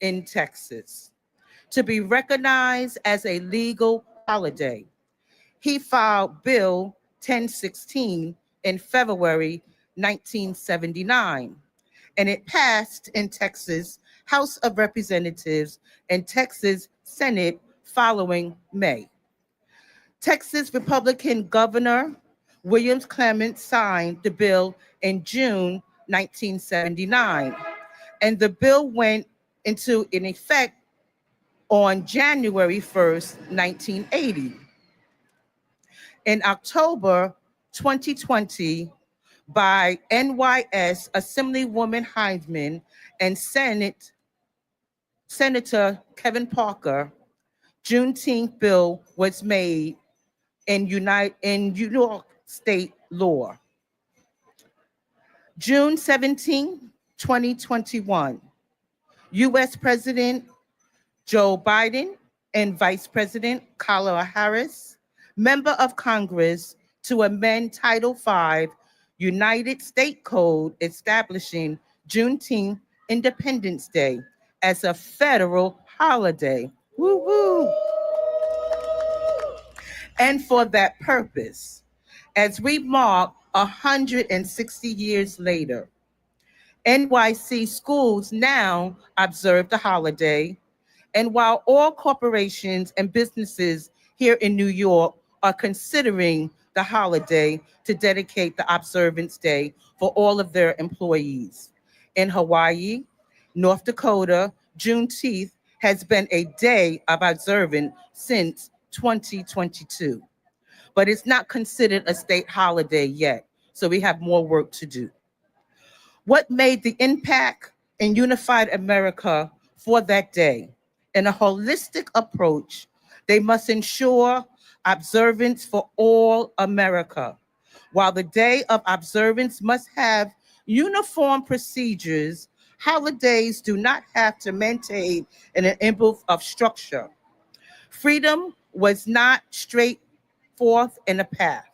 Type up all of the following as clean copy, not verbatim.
in Texas to be recognized as a legal holiday. He filed Bill 1016 in February 1979, and it passed in Texas House of Representatives and Texas Senate following May. Texas Republican Governor William Clement signed the bill in June 1979, and the bill went into in effect on January 1st, 1980. In October 2020, by NYS Assemblywoman Heisman and Senator Kevin Parker, Juneteenth bill was made in New York state law. June 17, 2021, U.S. President Joe Biden and Vice President Kamala Harris, member of Congress, to amend Title V United States Code establishing Juneteenth Independence Day as a federal holiday. Woo woo. And for that purpose, as we mark 160 years later, NYC schools now observe the holiday. And while all corporations and businesses here in New York are considering the holiday to dedicate the observance day for all of their employees, in Hawaii, North Dakota, Juneteenth has been a day of observance since 2022, but it's not considered a state holiday yet, so we have more work to do. What made the impact in unified America for that day? In a holistic approach, they must ensure observance for all America. While the day of observance must have uniform procedures, holidays do not have to maintain an improve of structure. Freedom was not straight forth in a path.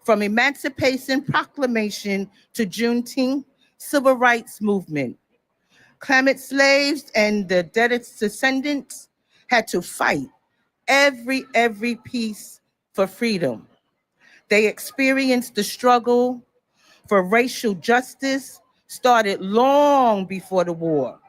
From Emancipation Proclamation to Juneteenth Civil Rights Movement, Klamath slaves and the descendants had to fight every piece for freedom. They experienced the struggle for racial justice started long before the war,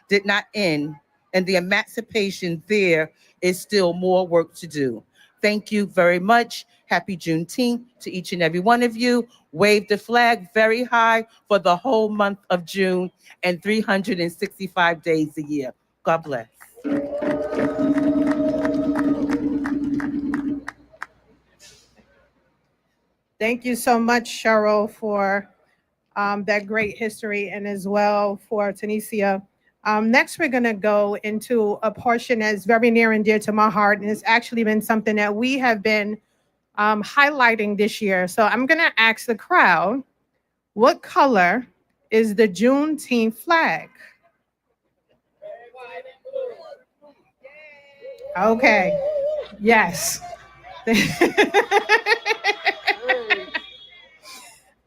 did not end, and the emancipation there is still more work to do. Thank you very much. Happy Juneteenth to each and every one of you. Wave the flag very high for the whole month of June and 365 days a year. God bless. Thank you so much, Cheryl, for that great history, and as well for Tanisha. Next, we're going to go into a portion that's very near and dear to my heart, and it's actually been something that we have been highlighting this year. So I'm going to ask the crowd, what color is the Juneteenth flag? Okay, yes.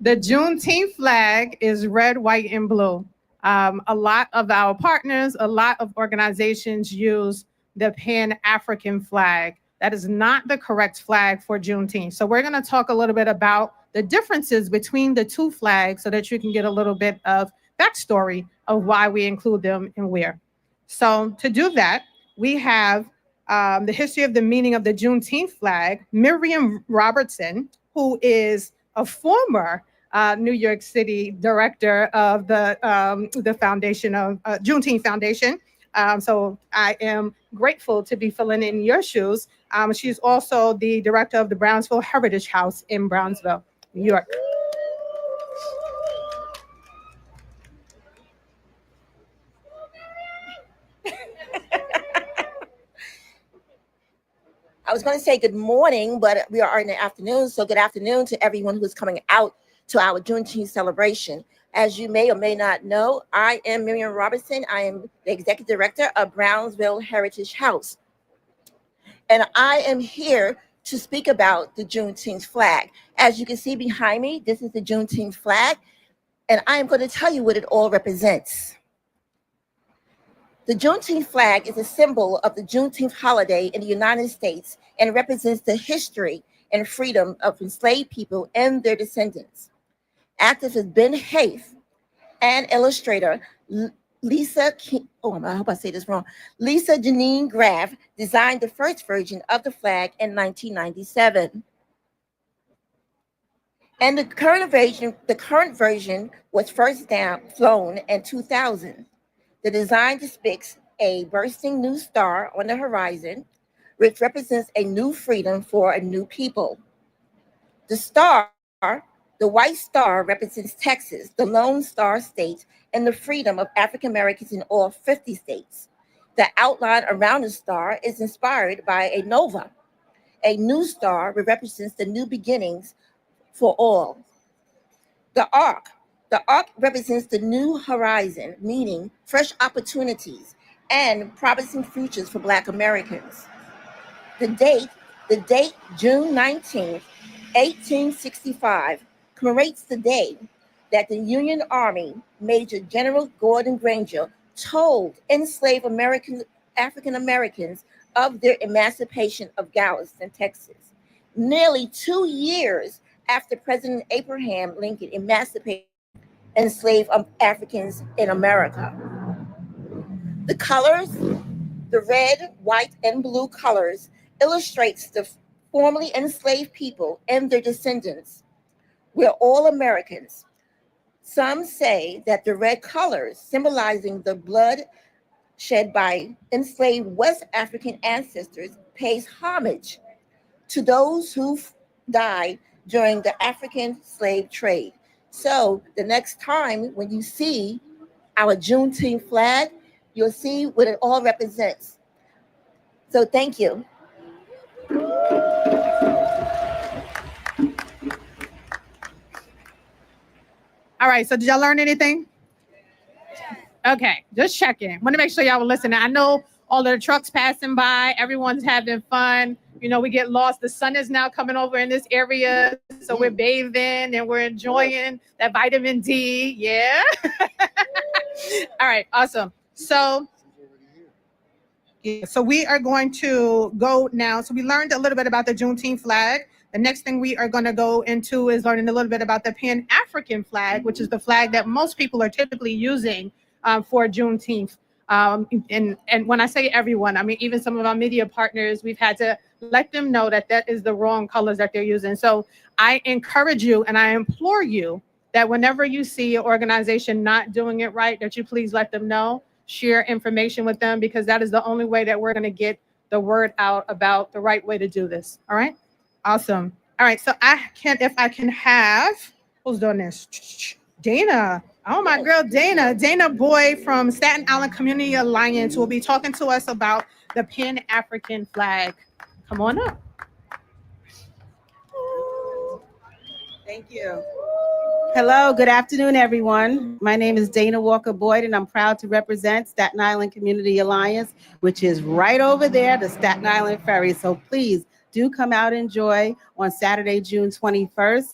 The Juneteenth flag is red, white, and blue. A lot of our partners, a lot of organizations use the Pan-African flag. That is not the correct flag for Juneteenth. So we're going to talk a little bit about the differences between the two flags so that you can get a little bit of backstory of why we include them and where. So to do that, we have the history of the meaning of the Juneteenth flag. Miriam Robertson, who is a former New York City director of the foundation of Juneteenth Foundation. So I am grateful to be filling in your shoes. She's also the director of the Brownsville Heritage House in Brownsville, New York. I was going to say good morning, but we are in the afternoon. So good afternoon to everyone who's coming out to our Juneteenth celebration. As you may or may not know, I am Miriam Robertson. I am the executive director of Brownsville Heritage House. And I am here to speak about the Juneteenth flag. As you can see behind me, this is the Juneteenth flag. And I am going to tell you what it all represents. The Juneteenth flag is a symbol of the Juneteenth holiday in the United States and represents the history and freedom of enslaved people and their descendants. Activist Ben Haith and illustrator I hope I say this wrong. Lisa Janine Graff designed the first version of the flag in 1997. And the current version was first flown in 2000. The design depicts a bursting new star on the horizon, which represents a new freedom for a new people. The star, the white star, represents Texas, the Lone Star State, and the freedom of African Americans in all 50 states. The outline around the star is inspired by a nova, a new star which represents the new beginnings for all. The arc represents the new horizon, meaning fresh opportunities and promising futures for Black Americans. The date, June 19th, 1865, commemorates the day that the Union Army Major General Gordon Granger told enslaved African Americans of their emancipation of Galveston, Texas. Nearly 2 years after President Abraham Lincoln emancipated enslaved Africans in America. The colors, the red, white, and blue colors, illustrates the formerly enslaved people and their descendants. We're all Americans. Some say that the red colors, symbolizing the blood shed by enslaved West African ancestors, pays homage to those who died during the African slave trade. So the next time when you see our Juneteenth flag, you'll see what it all represents. So thank you. All right, so did y'all learn anything? Okay, just checking. Want to make sure y'all were listening. I know all of the trucks passing by, everyone's having fun. You know, we get lost. The sun is now coming over in this area, so we're bathing and we're enjoying that vitamin D. Yeah. All right, awesome. So we are going to go now. So we learned a little bit about the Juneteenth flag. The next thing we are going to go into is learning a little bit about the Pan-African flag, which is the flag that most people are typically using for Juneteenth. And when I say everyone, I mean, even some of our media partners, we've had to let them know that that is the wrong colors that they're using. So I encourage you and I implore you that whenever you see an organization not doing it right, that you please let them know, share information with them, because that is the only way that we're going to get the word out about the right way to do this. All right. Awesome. All right. So if I can have, who's doing this? Dana. Oh, my girl, Dana. Dana Boy from Staten Island Community Alliance will be talking to us about the Pan-African flag. Come on up. Thank you. Hello, good afternoon, everyone. My name is Dana Walker Boyd, and I'm proud to represent Staten Island Community Alliance, which is right over there, the Staten Island Ferry. So please do come out and enjoy on Saturday, June 21st.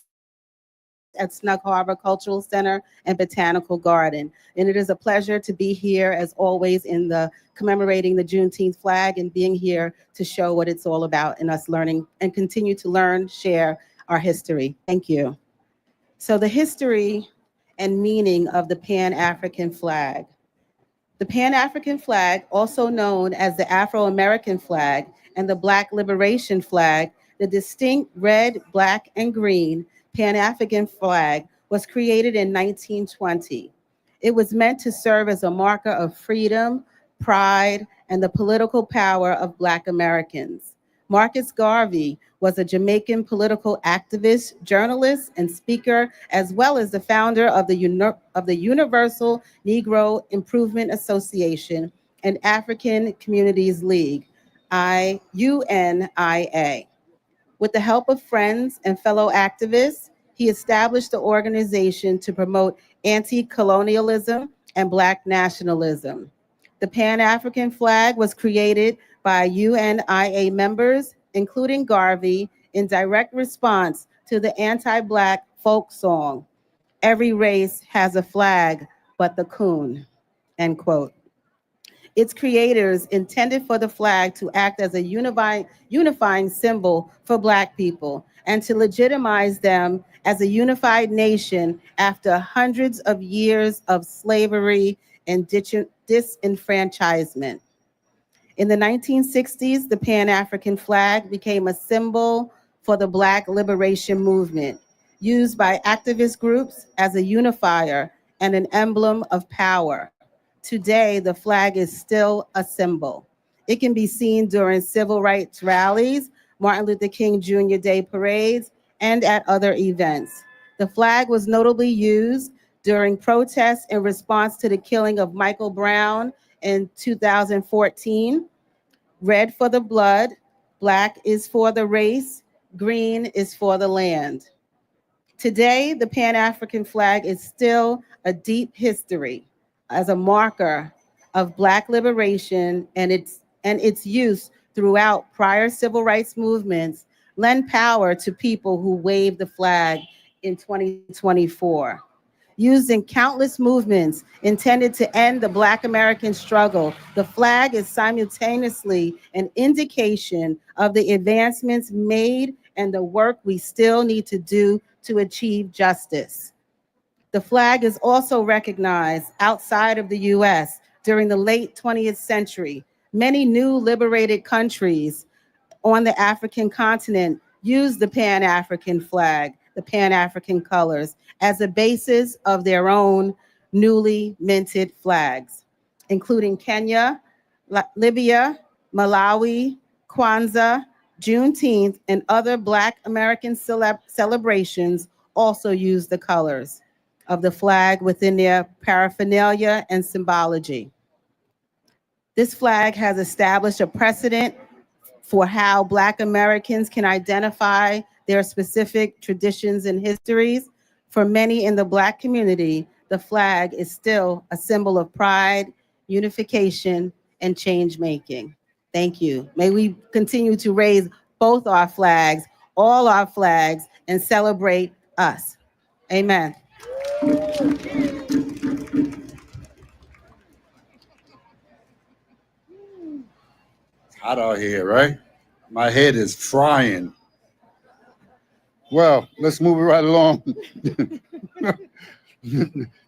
At Snug Harbor Cultural Center and Botanical Garden. And it is a pleasure to be here, as always, in the commemorating the Juneteenth flag and being here to show what it's all about and us learning and continue to learn, share our history. Thank you. So the history and meaning of the Pan-African flag. The Pan-African flag, also known as the Afro-American flag and the Black Liberation flag, the distinct red, black, and green Pan-African flag was created in 1920. It was meant to serve as a marker of freedom, pride, and the political power of Black Americans. Marcus Garvey was a Jamaican political activist, journalist, and speaker, as well as the founder of the Universal Negro Improvement Association and African Communities League, UNIA. With the help of friends and fellow activists, he established the organization to promote anti-colonialism and Black nationalism. The Pan-African flag was created by UNIA members, including Garvey, in direct response to the anti-Black folk song, "Every race has a flag but the coon," end quote. Its creators intended for the flag to act as a unifying symbol for Black people and to legitimize them as a unified nation after hundreds of years of slavery and disenfranchisement. In the 1960s, the Pan-African flag became a symbol for the Black liberation movement, used by activist groups as a unifier and an emblem of power. Today, the flag is still a symbol. It can be seen during civil rights rallies, Martin Luther King Jr. Day parades, and at other events. The flag was notably used during protests in response to the killing of Michael Brown in 2014. Red for the blood, black is for the race, green is for the land. Today, the Pan-African flag is still a deep history as a marker of Black liberation, and its use throughout prior civil rights movements lend power to people who waved the flag in 2024. Used in countless movements intended to end the Black American struggle, the flag is simultaneously an indication of the advancements made and the work we still need to do to achieve justice. The flag is also recognized outside of the US during the late 20th century. Many new liberated countries on the African continent used the Pan-African flag, the Pan-African colors, as a basis of their own newly minted flags, including Kenya, Libya, Malawi, Kwanzaa, Juneteenth, and other Black American celebrations also use the colors of the flag within their paraphernalia and symbology. This flag has established a precedent for how Black Americans can identify their specific traditions and histories. For many in the Black community, the flag is still a symbol of pride, unification, and change making. Thank you. May we continue to raise both our flags, all our flags, and celebrate us. Amen. Hot out here, right? My head is frying. Well, let's move it right along.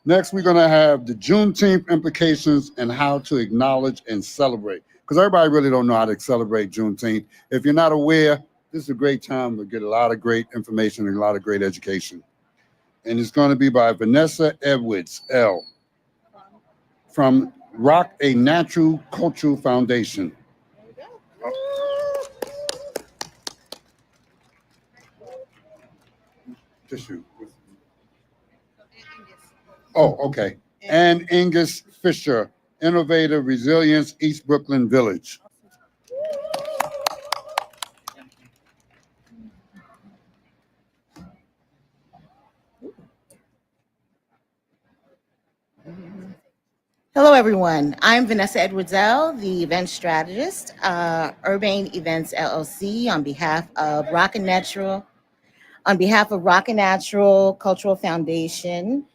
Next, we're going to have the Juneteenth implications and how to acknowledge and celebrate. Because everybody really don't know how to celebrate Juneteenth. If you're not aware, this is a great time to get a lot of great information and a lot of great education. And it's going to be by Vanessa Edwards, L. from Rock a Natural Cultural Foundation. Tissue. Oh, okay. And Angus Fisher, Innovative Resilience, East Brooklyn Village. Hello, everyone. I'm Vanessa Edwards-L, the event strategist, Urban Events LLC, on behalf of Rock and Natural Cultural Foundation,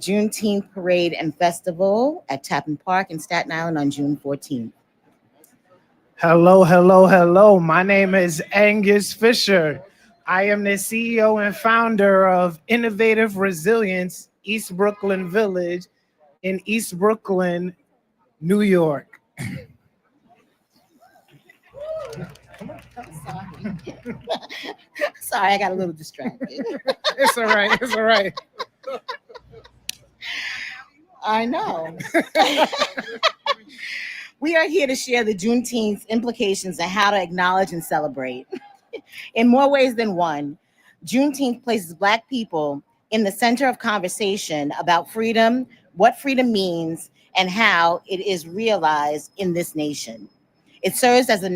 Juneteenth Parade and Festival at Tappan Park in Staten Island on June 14th. Hello, hello, hello. My name is Angus Fisher. I am the CEO and founder of Innovative Resilience, East Brooklyn Village in East Brooklyn, New York. Sorry, I got a little distracted. It's all right, it's all right. I know. We are here to share the Juneteenth implications and how to acknowledge and celebrate. In more ways than one, Juneteenth places Black people in the center of conversation about freedom, what freedom means, and how it is realized in this nation. It serves as the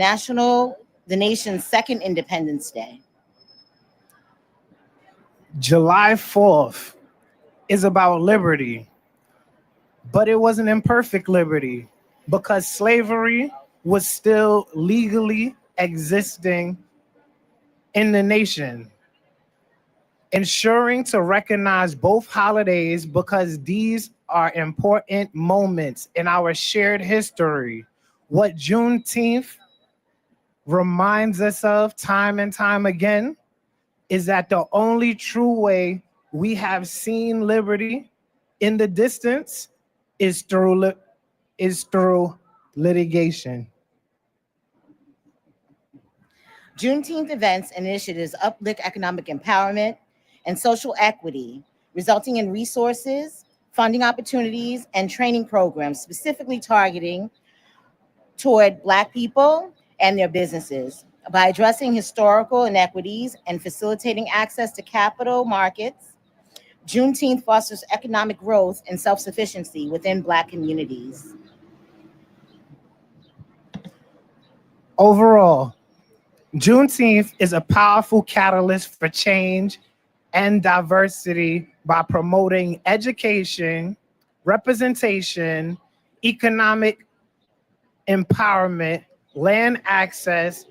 nation's second Independence Day. July 4th is about liberty, but it was an imperfect liberty because slavery was still legally existing in the nation. Ensuring to recognize both holidays because these are important moments in our shared history. What Juneteenth reminds us of time and time again is that the only true way we have seen liberty in the distance is through litigation. Juneteenth events and initiatives uplift economic empowerment and social equity, resulting in resources, funding opportunities, and training programs specifically targeting toward Black people and their businesses. By addressing historical inequities and facilitating access to capital markets, Juneteenth fosters economic growth and self-sufficiency within Black communities. Overall, Juneteenth is a powerful catalyst for change and diversity by promoting education, representation, economic empowerment, land access,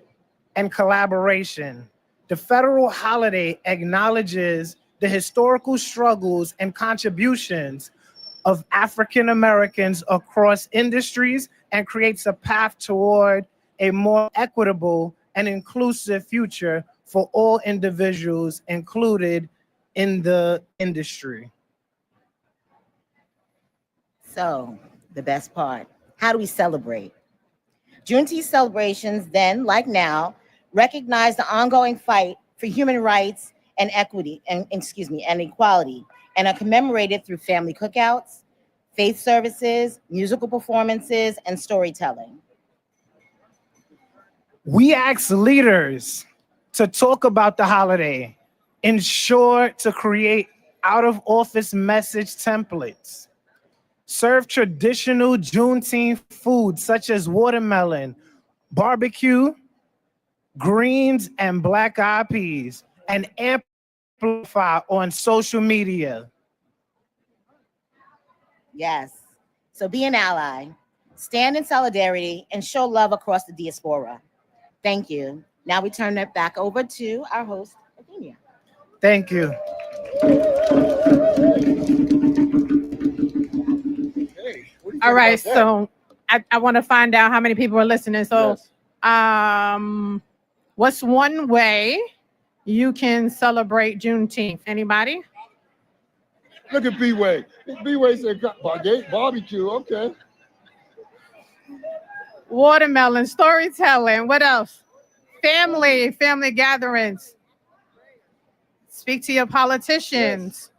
and collaboration. The federal holiday acknowledges the historical struggles and contributions of African Americans across industries and creates a path toward a more equitable and inclusive future for all individuals included in the industry. So, the best part, how do we celebrate? Juneteenth celebrations then, like now, recognize the ongoing fight for human rights and equity, and equality, and are commemorated through family cookouts, faith services, musical performances, and storytelling. We ask leaders to talk about the holiday, ensure to create out-of-office message templates, serve traditional Juneteenth foods such as watermelon, barbecue, greens, and black-eyed peas, and amplify on social media. Yes. So be an ally, stand in solidarity, and show love across the diaspora. Thank you. Now we turn it back over to our host, Athenia. Thank you. All right, so I want to find out how many people are listening. So, Yes. What's one way you can celebrate Juneteenth? Anybody? Look at B-Way. B-Way said barbecue. Okay. Watermelon, storytelling. What else? Family gatherings. Speak to your politicians.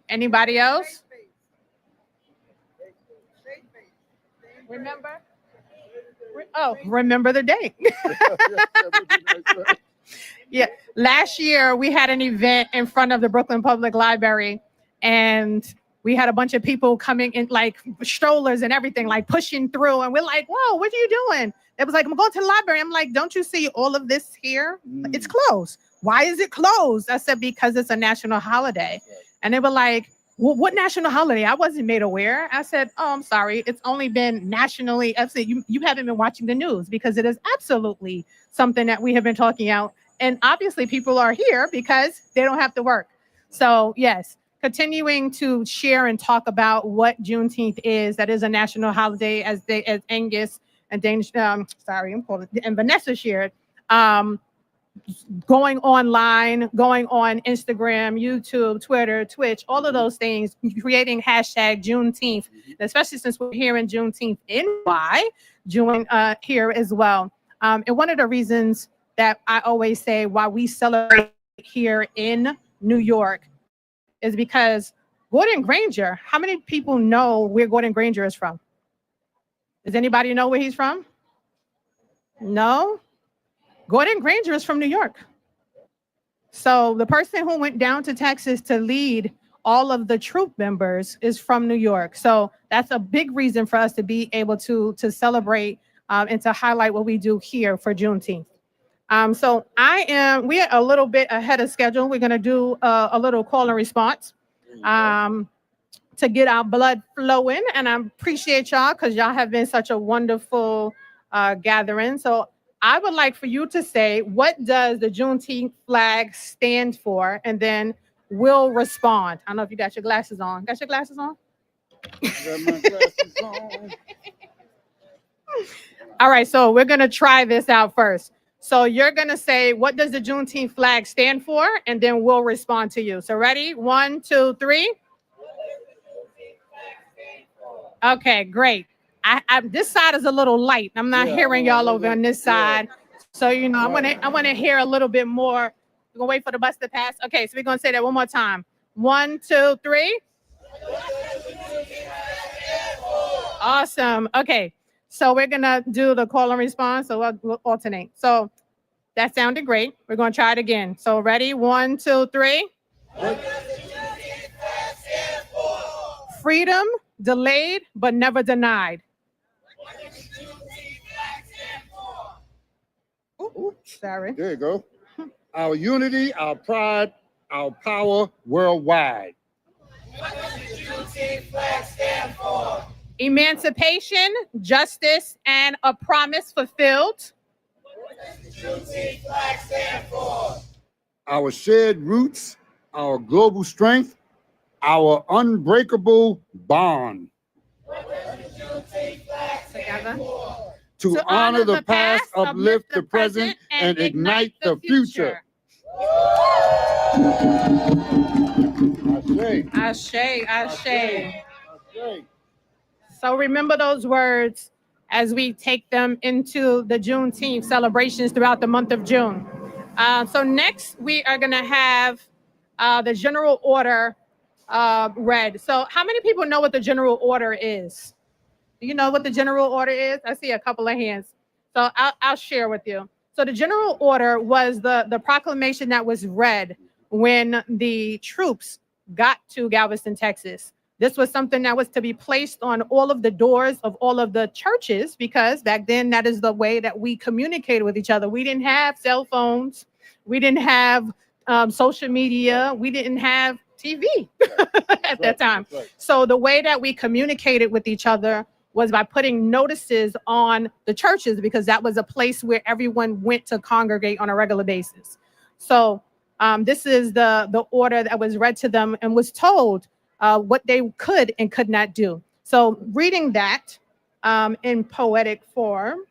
Anybody else? Remember? Remember the date. Yeah. Last year, we had an event in front of the Brooklyn Public Library, and we had a bunch of people coming in like strollers and everything, like pushing through. And we're like, whoa, what are you doing? It was like, I'm going to the library. I'm like, don't you see all of this here? It's closed. Why is it closed? I said, because it's a national holiday. And they were like, well, what national holiday? I wasn't made aware. I said, oh, I'm sorry. It's only been nationally. I said, you haven't been watching the news, because it is absolutely something that we have been talking about. And obviously people are here because they don't have to work. So yes, continuing to share and talk about what Juneteenth is. That is a national holiday, as Angus and and Vanessa shared. Going online, going on Instagram, YouTube, Twitter, Twitch, all of those things, creating hashtag Juneteenth, especially since we're here in Juneteenth NY, here as well. And one of the reasons that I always say why we celebrate here in New York is because Gordon Granger, how many people know where Gordon Granger is from? Does anybody know where he's from? No? Gordon Granger is from New York. So the person who went down to Texas to lead all of the troop members is from New York. So that's a big reason for us to be able to celebrate and to highlight what we do here for Juneteenth. So we are a little bit ahead of schedule. We're gonna do a little call and response to get our blood flowing. And I appreciate y'all because y'all have been such a wonderful gathering. So I would like for you to say, what does the Juneteenth flag stand for? And then we'll respond. I don't know if you got your glasses on. Got your glasses on? I got my glasses on. All right, so we're gonna try this out first. So you're gonna say, what does the Juneteenth flag stand for? And then we'll respond to you. So ready? 1, 2, 3. Okay, great. This side is a little light. I'm not hearing y'all over on this side. So I want to hear a little bit more. We're gonna wait for the bus to pass. Okay, so we're gonna say that one more time. 1, 2, 3. Awesome. Okay, so we're gonna do the call and response. So we'll alternate. So that sounded great. We're gonna try it again. So ready? 1, 2, 3. Freedom delayed but never denied. Ooh, sorry. There you go. Our unity, our pride, our power worldwide. What does the Juneteenth flag stand for? Emancipation, justice, and a promise fulfilled. What does the Juneteenth flag stand for? Our shared roots, our global strength, our unbreakable bond. What does the Juneteenth flag stand for? To honor the past, uplift the present, and ignite the future. Ashe, ashe. So remember those words as we take them into the Juneteenth celebrations throughout the month of June. So next, we are going to have the general order read. So how many people know what the general order is? Do you know what the general order is? I see a couple of hands. So I'll share with you. So the general order was the proclamation that was read when the troops got to Galveston, Texas. This was something that was to be placed on all of the doors of all of the churches, because back then that is the way that we communicated with each other. We didn't have cell phones. We didn't have social media. We didn't have TV at that time. So the way that we communicated with each other was by putting notices on the churches, because that was a place where everyone went to congregate on a regular basis. So this is the order that was read to them and was told what they could and could not do. So reading that in poetic form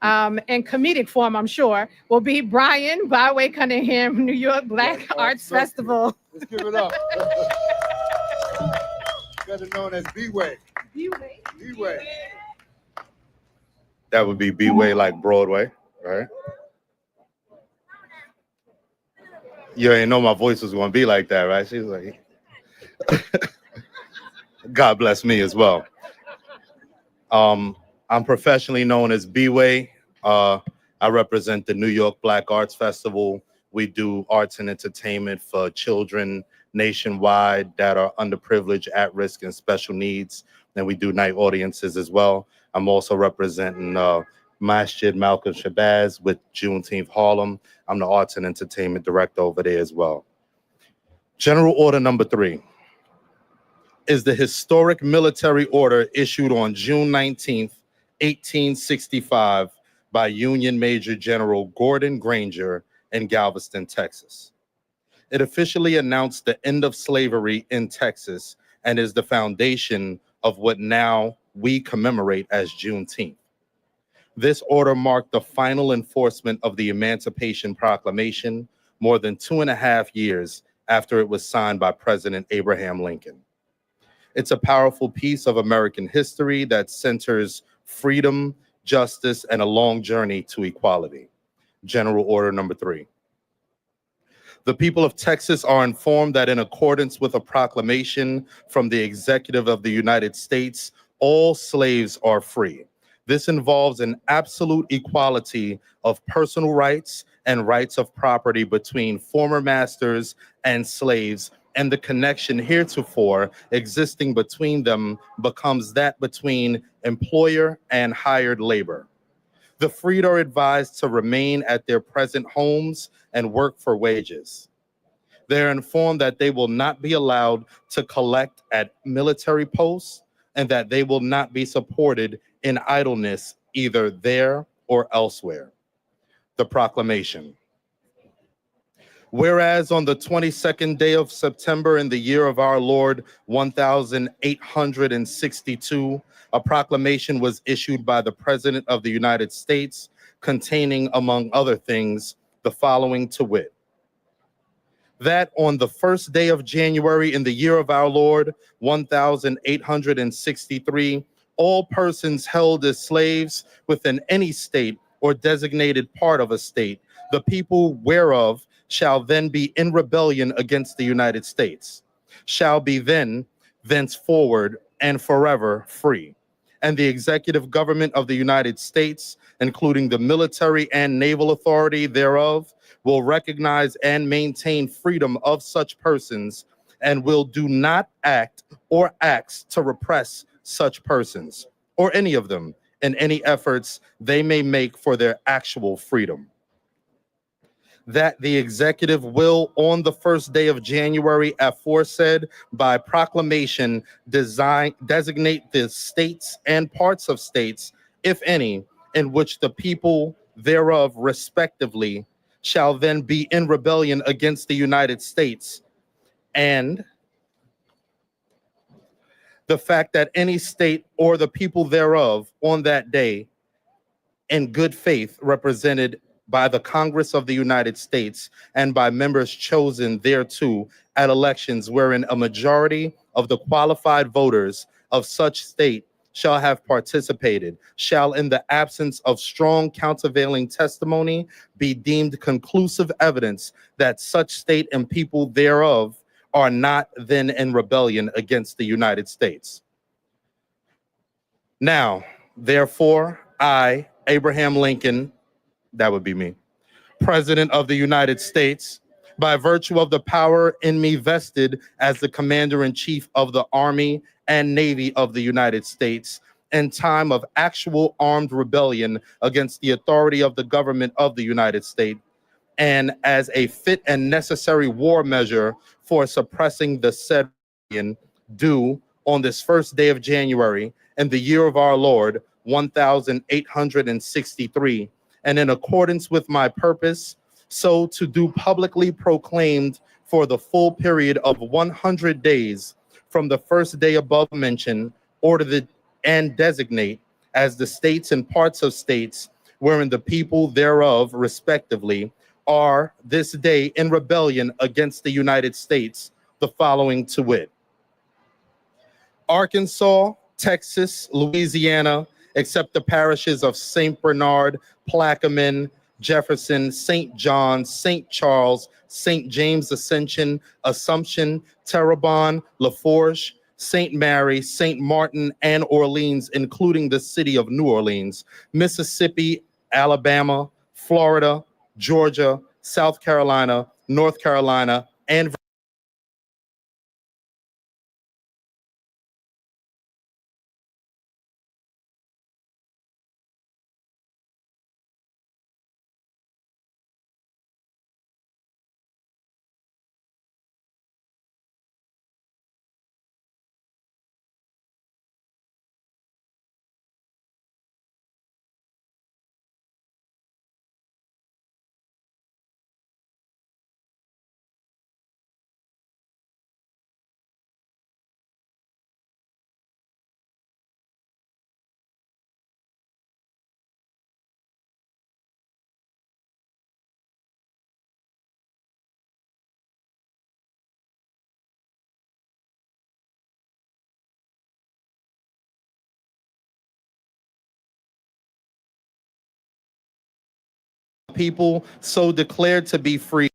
and comedic form, I'm sure, will be Brian Byway Cunningham, New York Black Arts Festival. Let's give it up. Better known as B-Way. B-Way. That would be B-Way, like Broadway, right? You ain't know my voice was going to be like that, right? She was like, God bless me as well. I'm professionally known as B-Way. I represent the New York Black Arts Festival. We do arts and entertainment for children nationwide that are underprivileged, at risk, and special needs. And we do night audiences as well. I'm also representing Masjid Malcolm Shabazz with Juneteenth Harlem. I'm the arts and entertainment director over there as well. General Order Number 3 is the historic military order issued on June 19th, 1865 by Union Major General Gordon Granger in Galveston, Texas. It officially announced the end of slavery in Texas and is the foundation of what now we commemorate as Juneteenth. This order marked the final enforcement of the Emancipation Proclamation more than 2.5 years after it was signed by President Abraham Lincoln. It's a powerful piece of American history that centers freedom, justice, and a long journey to equality. General Order Number 3. The people of Texas are informed that in accordance with a proclamation from the Executive of the United States, all slaves are free. This involves an absolute equality of personal rights and rights of property between former masters and slaves, and the connection heretofore existing between them becomes that between employer and hired labor. The freed are advised to remain at their present homes and work for wages. They're informed that they will not be allowed to collect at military posts and that they will not be supported in idleness either there or elsewhere. The proclamation. Whereas on the 22nd day of September in the year of our Lord 1862, a proclamation was issued by the President of the United States containing, among other things, the following to wit: that on the first day of January in the year of our Lord 1863, all persons held as slaves within any state or designated part of a state, the people whereof shall then be in rebellion against the United States, shall be then, thenceforward, and forever free. And the executive government of the United States, including the military and naval authority thereof, will recognize and maintain freedom of such persons and will do not act or acts to repress such persons or any of them in any efforts they may make for their actual freedom. That the executive will, on the first day of January aforesaid, by proclamation, designate the states and parts of states, if any, in which the people thereof respectively shall then be in rebellion against the United States, and the fact that any state or the people thereof on that day in good faith represented by the Congress of the United States and by members chosen thereto at elections wherein a majority of the qualified voters of such state shall have participated, shall in the absence of strong countervailing testimony be deemed conclusive evidence that such state and people thereof are not then in rebellion against the United States. Now, therefore, I, Abraham Lincoln, that would be me, President of the United States, by virtue of the power in me vested as the Commander-in-Chief of the Army and Navy of the United States, in time of actual armed rebellion against the authority of the government of the United States, and as a fit and necessary war measure for suppressing the said rebellion, do on this first day of January in the year of our Lord 1863, and in accordance with my purpose, so to do publicly proclaimed for the full period of 100 days from the first day above mentioned, order the and designate as the states and parts of states wherein the people thereof respectively are this day in rebellion against the United States, the following to wit: Arkansas, Texas, Louisiana, except the parishes of St. Bernard, Plaquemine, Jefferson, St. John, St. Charles, St. James Ascension, Assumption, Terrebonne, LaForge, St. Mary, St. Martin, and Orleans, including the city of New Orleans, Mississippi, Alabama, Florida, Georgia, South Carolina, North Carolina, and people so declared to be free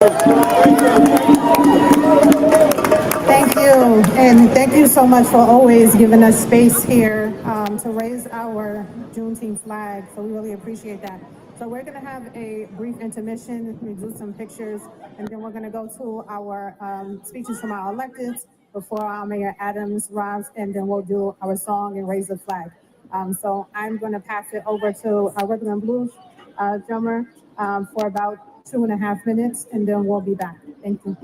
Thank you, and thank you so much for always giving us space here to raise our Juneteenth flag. So we really appreciate that. So we're going to have a brief intermission. We do some pictures, and then we're going to go to our speeches from our electeds before our Mayor Adams arrives, and then we'll do our song and raise the flag. So I'm going to pass it over to our Reverend Blues drummer for about 2.5 minutes, and then we'll be back. Thank you.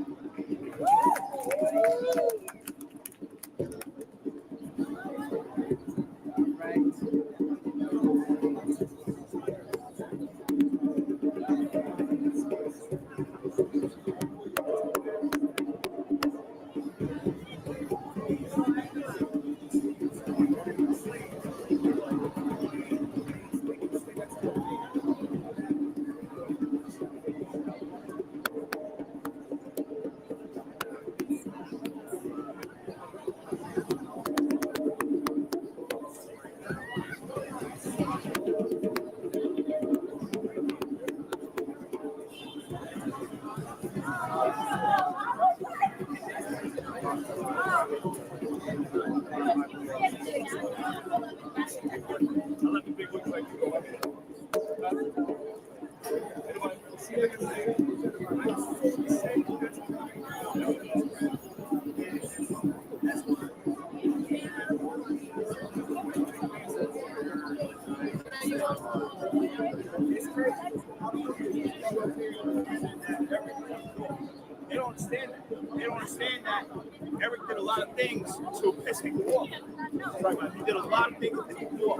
They don't understand that. They don't understand that Eric did a lot of things to piss people off. Right? He did a lot of things to piss people off.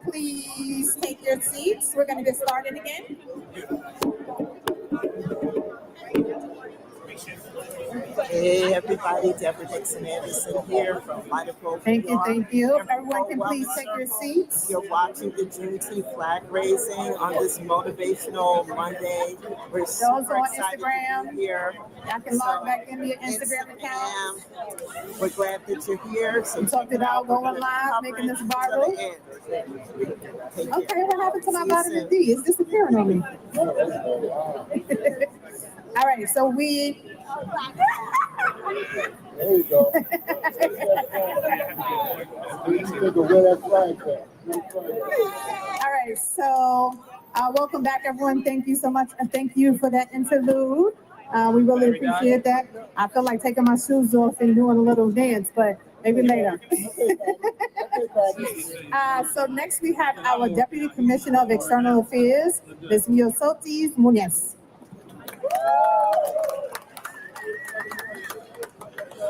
please take your seats. We're going to get started again. Hey everybody, Deborah Dixon Anderson here from Whitehall. Thank you. Everyone can please take your seats. You're watching the Juneteenth flag raising on this motivational Monday. We're super on excited Instagram, to be here. Y'all can log back into your Instagram account. We're glad that you're here. So we talked about going live, making this viral. Okay, what happened to my vitamin D? It's disappearing on me. All right, so we. There you go. All right, so welcome back, everyone. Thank you so much, and thank you for that interlude. We really appreciate that. I feel like taking my shoes off and doing a little dance, but maybe later. So next we have our Deputy Commissioner of External Affairs, Ms. Miosotis Munez.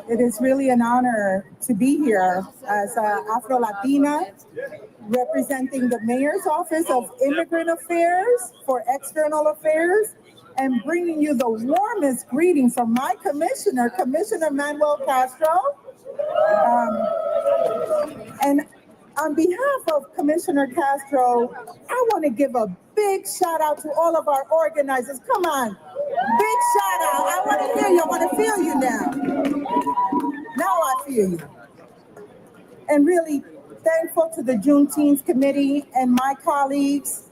It is really an honor to be here as Afro-Latina, representing the Mayor's Office of Immigrant Affairs for External Affairs, and bringing you the warmest greeting from my commissioner, Commissioner Manuel Castro. And on behalf of Commissioner Castro, I want to give a big shout out to all of our organizers. Come on, big shout out. I want to hear you. I want to feel you now. Now I feel you. And really thankful to the Juneteenth Committee and my colleagues,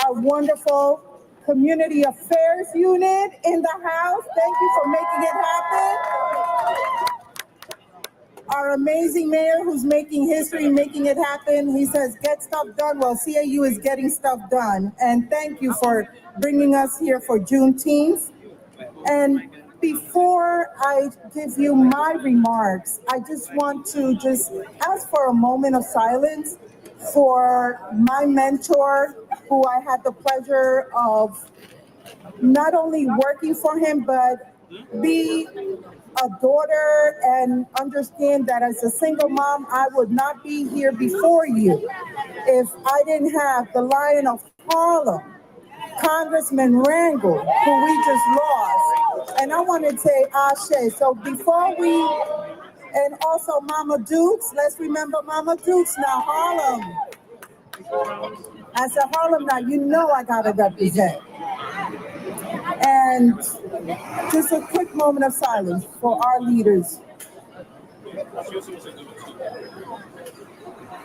our wonderful Community Affairs Unit in the house. Thank you for making it happen. Our amazing mayor who's making history, making it happen. He says, get stuff done. Well, CAU is getting stuff done. And thank you for bringing us here for Juneteenth. And before I give you my remarks, I just want to ask for a moment of silence for my mentor, who I had the pleasure of not only working for him, but be a daughter and understand that as a single mom, I would not be here before you if I didn't have the Lion of Harlem, Congressman Rangel, who we just lost. And I want to say Ashe. So before we, and also Mama Dukes, let's remember Mama Dukes now, Harlem. I said Harlem now, you know I gotta represent. And just a quick moment of silence for our leaders.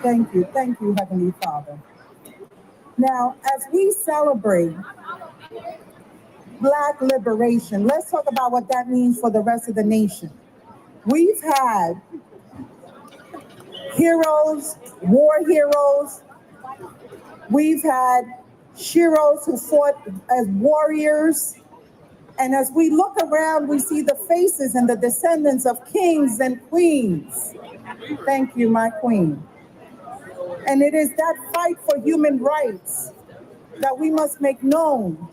Thank you, Heavenly Father. Now, as we celebrate Black liberation, let's talk about what that means for the rest of the nation. We've had heroes, war heroes. We've had heroes who fought as warriors. And as we look around, we see the faces and the descendants of kings and queens. Thank you, my queen. And it is that fight for human rights that we must make known.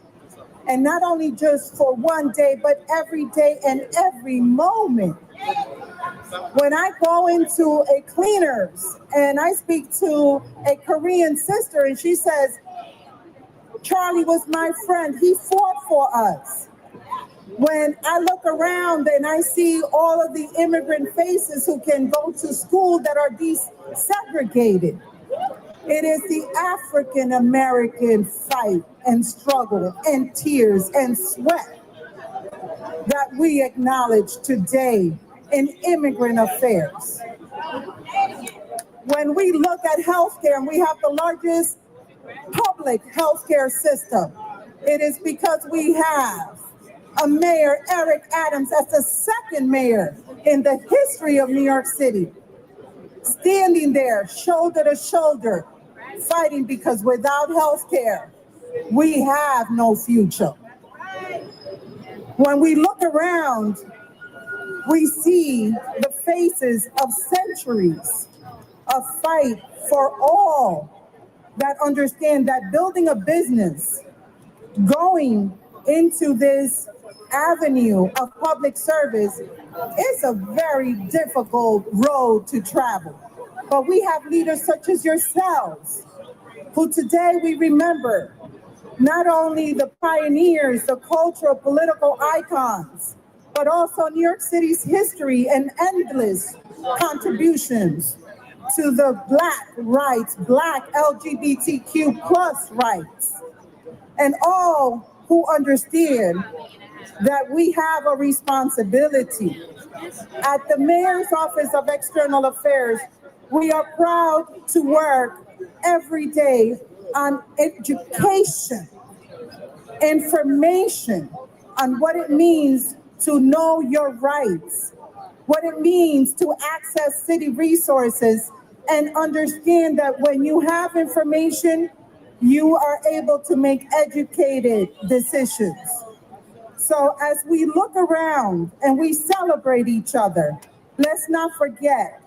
And not only just for one day, but every day and every moment. When I go into a cleaners and I speak to a Korean sister and she says, Charlie was my friend, he fought for us. When I look around and I see all of the immigrant faces who can go to school that are desegregated, it is the African American fight and struggle and tears and sweat that we acknowledge today in immigrant affairs. When we look at healthcare, and we have the largest public healthcare system, it is because we have a mayor, Eric Adams, as the second mayor in the history of New York City, standing there shoulder to shoulder, fighting, because without healthcare, we have no future. When we look around, we see the faces of centuries of fight for all that understand that building a business, going into this avenue of public service is a very difficult road to travel. But we have leaders such as yourselves who today we remember not only the pioneers, the cultural, political icons, but also New York City's history and endless contributions to the Black rights, Black LGBTQ plus rights, and all who understand that we have a responsibility. At the Mayor's Office of External Affairs, we are proud to work every day on education, information on what it means to know your rights, what it means to access city resources, and understand that when you have information, you are able to make educated decisions. So as we look around and we celebrate each other, let's not forget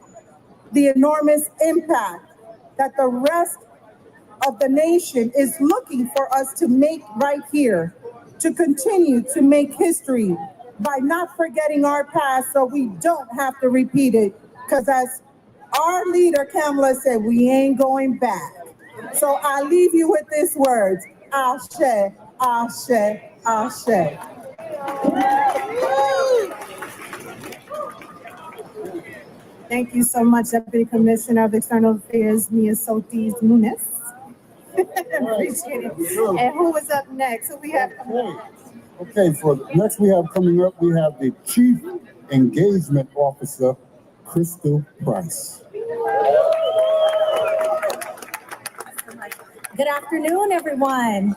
the enormous impact that the rest of the nation is looking for us to make right here, to continue to make history by not forgetting our past so we don't have to repeat it. Because as our leader, Kamala, said, we ain't going back. So I leave you with these words, Ashe, Ashe, Ashe. Thank you so much, Deputy Commissioner of External Affairs, Mia Sotis Nunes. Appreciate it. And who is up next? Who we have coming up? Okay, for next we have coming up, we have the Chief Engagement Officer, Crystal Price. Good afternoon, everyone.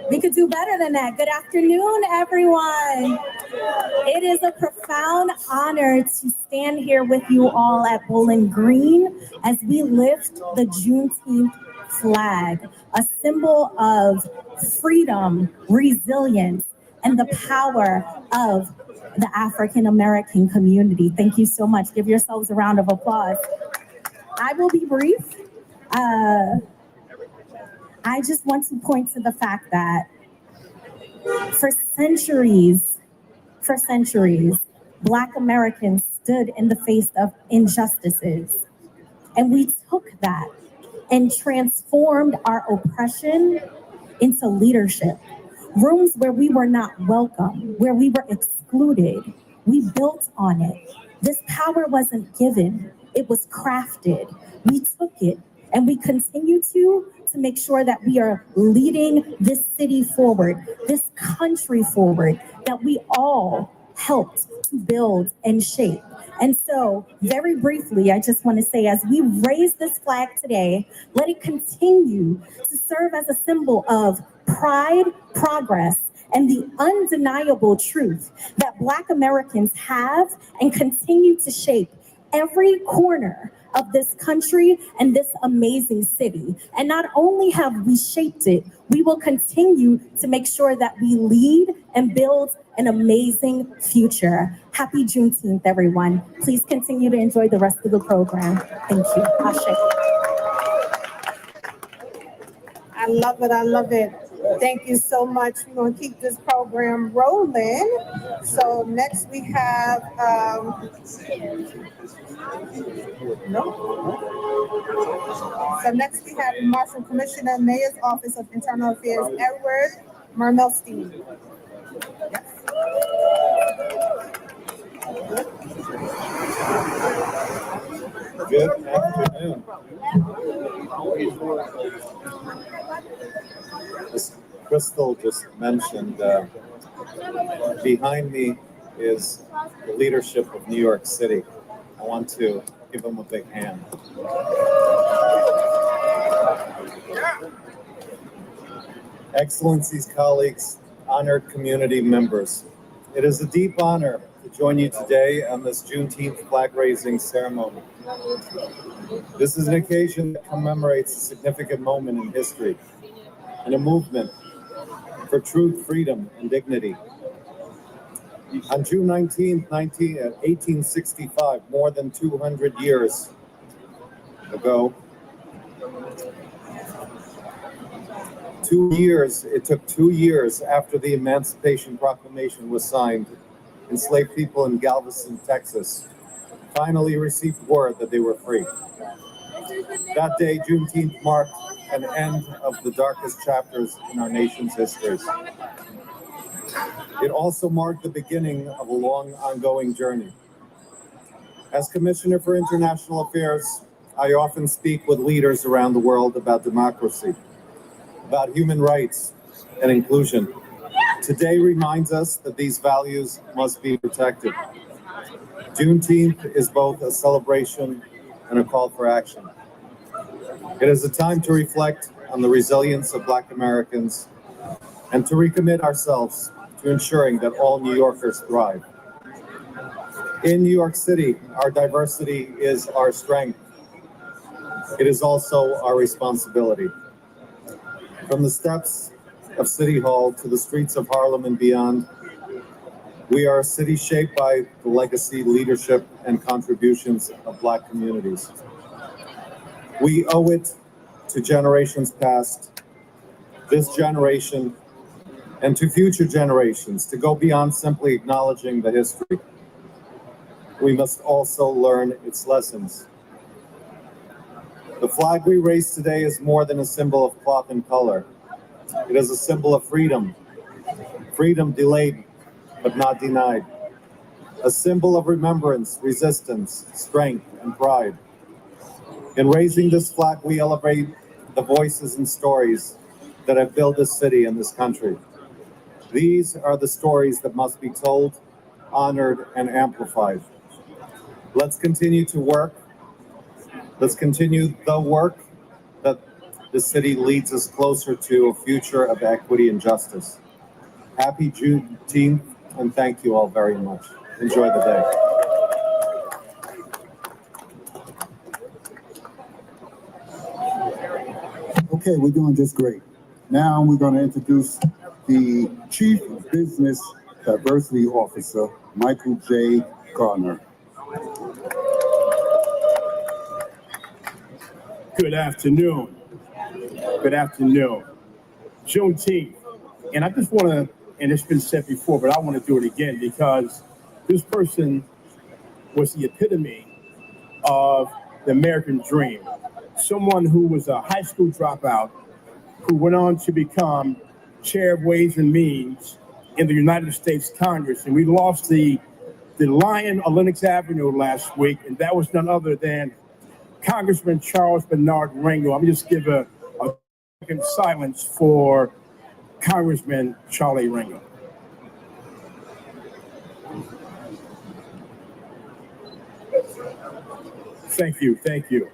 We could do better than that. Good afternoon, everyone. It is a profound honor to stand here with you all at Bowling Green as we lift the Juneteenth flag, a symbol of freedom, resilience, and the power of the African American community. Thank you so much. Give yourselves a round of applause. I will be brief. I just want to point to the fact that for centuries, Black Americans stood in the face of injustices. And we took that and transformed our oppression into leadership. Rooms where we were not welcome, where we were excluded, we built on it. This power wasn't given, it was crafted. We took it and we continue to make sure that we are leading this city forward, this country forward, that we all helped to build and shape. And so, very briefly, I just want to say, as we raise this flag today, let it continue to serve as a symbol of pride, progress, and the undeniable truth that Black Americans have and continue to shape every corner of this country and this amazing city. And not only have we shaped it, we will continue to make sure that we lead and build an amazing future. Happy Juneteenth, everyone. Please continue to enjoy the rest of the program. Thank you. Ashe. I love it. I love it. Thank you so much. We're going to keep this program rolling. So next we have, So next we have Marshal Commissioner, Mayor's Office of Internal Affairs, Edward Mermelstein. Good afternoon. As Crystal just mentioned, behind me is the leadership of New York City. I want to give them a big hand. Excellencies, colleagues, honored community members. It is a deep honor to join you today on this Juneteenth flag-raising ceremony. This is an occasion that commemorates a significant moment in history and a movement for truth, freedom, and dignity. On June 19, 1865, more than 200 years ago, it took 2 years after the Emancipation Proclamation was signed, enslaved people in Galveston, Texas, finally received word that they were free. That day, Juneteenth, marked an end of the darkest chapters in our nation's history. It also marked the beginning of a long, ongoing journey. As Commissioner for International Affairs, I often speak with leaders around the world about democracy, about human rights and inclusion. Today reminds us that these values must be protected. Juneteenth is both a celebration and a call for action. It is a time to reflect on the resilience of Black Americans and to recommit ourselves to ensuring that all New Yorkers thrive. In New York City, our diversity is our strength. It is also our responsibility. From the steps of City Hall to the streets of Harlem and beyond, we are a city shaped by the legacy, leadership, and contributions of Black communities. We owe it to generations past, this generation, and to future generations to go beyond simply acknowledging the history. We must also learn its lessons. The flag we raise today is more than a symbol of cloth and color. It is a symbol of freedom. Freedom delayed, but not denied. A symbol of remembrance, resistance, strength, and pride. In raising this flag, we elevate the voices and stories that have built this city and this country. These are the stories that must be told, honored, and amplified. Let's continue to work. Let's continue the work that the city leads us closer to a future of equity and justice. Happy Juneteenth, and thank you all very much. Enjoy the day. Okay, we're doing just great. Now we're going to introduce the Chief Business Diversity Officer, Michael J. Garner. Good afternoon. Good afternoon. Juneteenth. And I just want to, and it's been said before, but I want to do it again because this person was the epitome of the American dream. Someone who was a high school dropout, who went on to become chair of Ways and Means in the United States Congress. And we lost the lion on Lenox Avenue last week, and that was none other than Congressman Charles Bernard Rangel. I'm just give a second silence for Congressman Charlie Rangel. Thank you, thank you.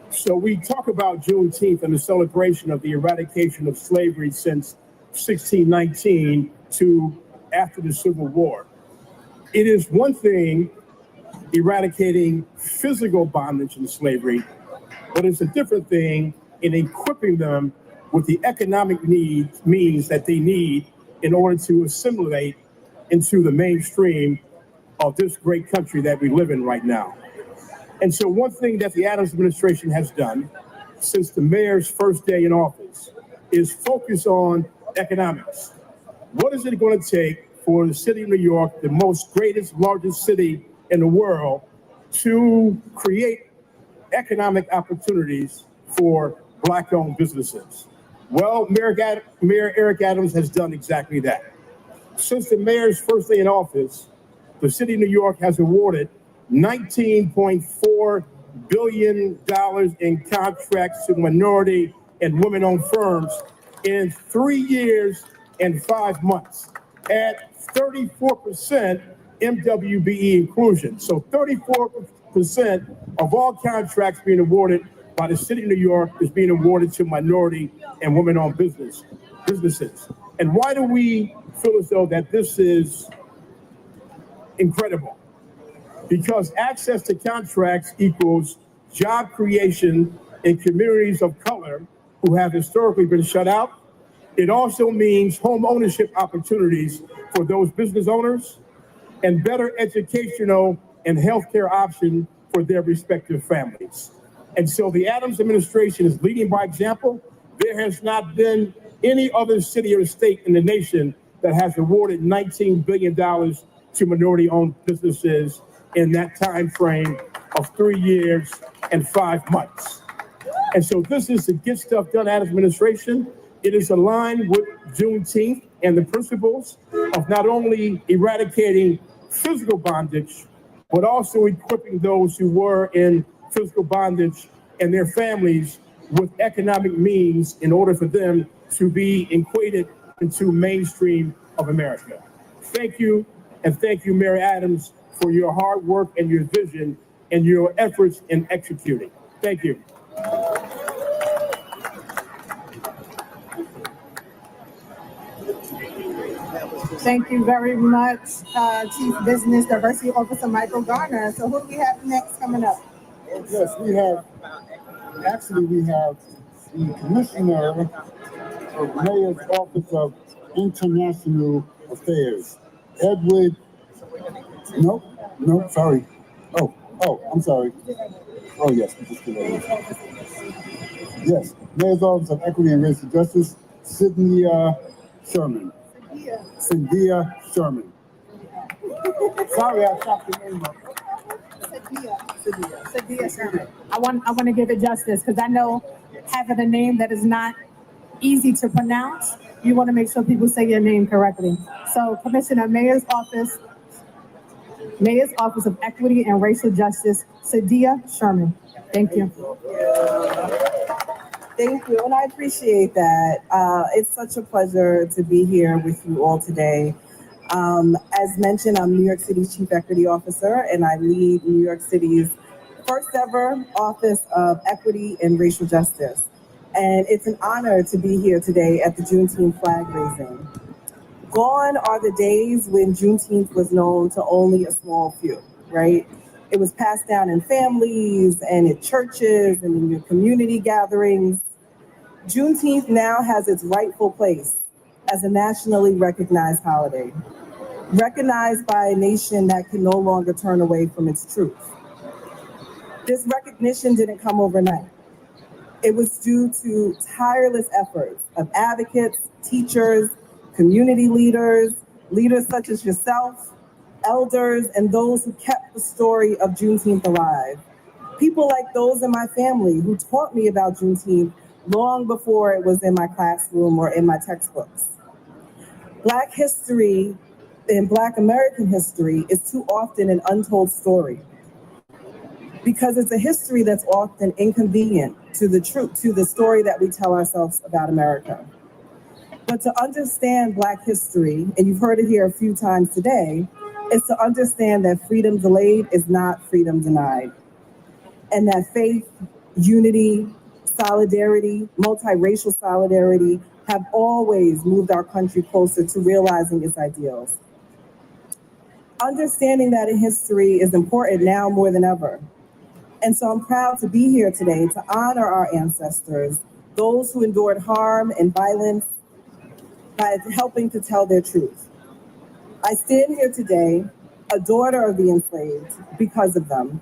So we talk about Juneteenth and the celebration of the eradication of slavery since 1619 to after the Civil War. It is one thing eradicating physical bondage and slavery, but it's a different thing in equipping them with the economic means that they need in order to assimilate into the mainstream of this great country that we live in right now. And so one thing that the Adams administration has done since the mayor's first day in office is focus on economics. What is it going to take for the city of New York, the most greatest, largest city in the world, to create economic opportunities for Black-owned businesses? Well, Mayor Eric Adams has done exactly that. Since the mayor's first day in office, the city of New York has awarded $19.4 billion in contracts to minority and women-owned firms in 3 years and 5 months at 34% MWBE inclusion. So 34% of all contracts being awarded by the city of New York is being awarded to minority and women-owned businesses. And why do we feel as though that this is incredible? Because access to contracts equals job creation in communities of color who have historically been shut out. It also means home ownership opportunities for those business owners and better educational and healthcare options for their respective families. And so the Adams administration is leading by example. There has not been any other city or state in the nation that has awarded $19 billion to minority-owned businesses in that time frame of 3 years and 5 months. And so this is the Get Stuff Done administration. It is aligned with Juneteenth and the principles of not only eradicating physical bondage, but also equipping those who were in physical bondage and their families with economic means in order for them to be equated into mainstream of America. Thank you, and thank you, Mayor Adams, for your hard work and your vision and your efforts in executing. Thank you. Thank you very much, Chief Business Diversity Officer Michael Garner. So who do we have next coming up? Yes, we have the Commissioner of the Mayor's Office of International Affairs, Edward. Nope, sorry. I'm sorry. Oh, yes, we just did that. Yes, Mayor's Office of Equity and Racial Justice, Cynthia Sherman. Sorry, I chopped your name up. Cynthia Sherman. I want to give it justice because I know having a name that is not easy to pronounce, you want to make sure people say your name correctly. So, Commissioner, Mayor's Office of Equity and Racial Justice, Cynthia Sherman. Thank you. Thank you, and I appreciate that. It's such a pleasure to be here with you all today. As mentioned, I'm New York City's Chief Equity Officer, and I lead New York City's first ever Office of Equity and Racial Justice. And it's an honor to be here today at the Juneteenth flag raising. Gone are the days when Juneteenth was known to only a small few, right? It was passed down in families and at churches and in your community gatherings. Juneteenth now has its rightful place as a nationally recognized holiday, recognized by a nation that can no longer turn away from its truth. This recognition didn't come overnight. It was due to tireless efforts of advocates, teachers, community leaders such as yourself, elders, and those who kept the story of Juneteenth alive. People like those in my family who taught me about Juneteenth long before it was in my classroom or in my textbooks. Black history and Black American history is too often an untold story because it's a history that's often inconvenient to the truth, to the story that we tell ourselves about America. But to understand Black history, and you've heard it here a few times today, is to understand that freedom delayed is not freedom denied. And that faith, unity, solidarity, multiracial solidarity have always moved our country closer to realizing its ideals. Understanding that in history is important now more than ever. And so I'm proud to be here today to honor our ancestors, those who endured harm and violence by helping to tell their truth. I stand here today, a daughter of the enslaved, because of them,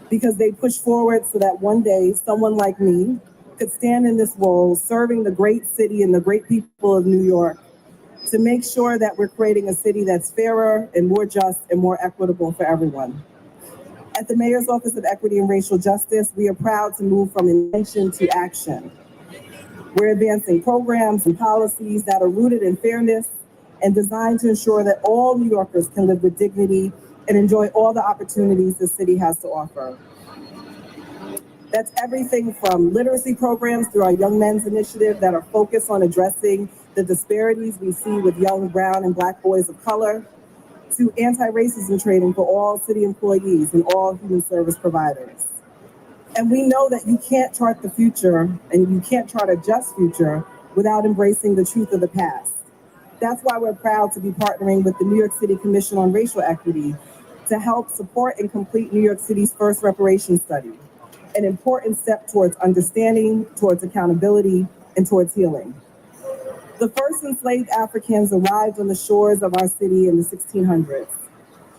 because they pushed forward so that one day someone like me could stand in this role, serving the great city and the great people of New York, to make sure that we're creating a city that's fairer and more just and more equitable for everyone. At the Mayor's Office of Equity and Racial Justice, we are proud to move from intention to action. We're advancing programs and policies that are rooted in fairness and designed to ensure that all New Yorkers can live with dignity and enjoy all the opportunities the city has to offer. That's everything from literacy programs through our Young Men's Initiative that are focused on addressing the disparities we see with young brown and Black boys of color, to anti-racism training for all city employees and all human service providers. And we know that you can't chart the future and you can't chart a just future without embracing the truth of the past. That's why we're proud to be partnering with the New York City Commission on Racial Equity to help support and complete New York City's first reparations study, an important step towards understanding, towards accountability, and towards healing. The first enslaved Africans arrived on the shores of our city in the 1600s.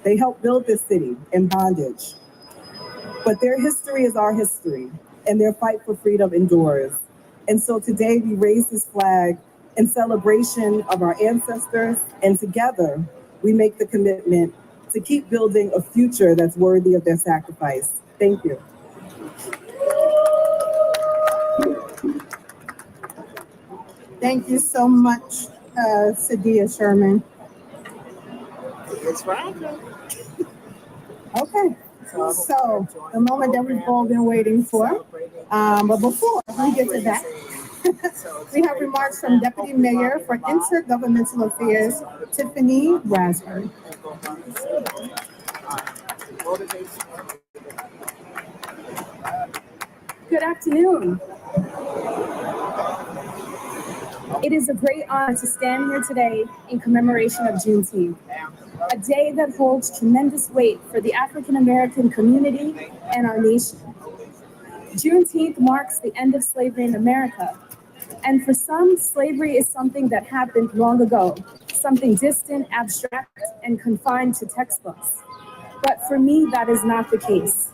They helped build this city in bondage. But their history is our history, and their fight for freedom endures. And so today we raise this flag in celebration of our ancestors, and together we make the commitment to keep building a future that's worthy of their sacrifice. Thank you. Thank you so much, Sadia Sherman. It's Veronica. Okay, so the moment that we've all been waiting for. But before we get to that, we have remarks from Deputy Mayor for Intergovernmental Affairs, Tiffany Raspberry. Good afternoon. It is a great honor to stand here today in commemoration of Juneteenth, a day that holds tremendous weight for the African American community and our nation. Juneteenth marks the end of slavery in America, and for some, slavery is something that happened long ago, something distant, abstract, and confined to textbooks. But for me, that is not the case.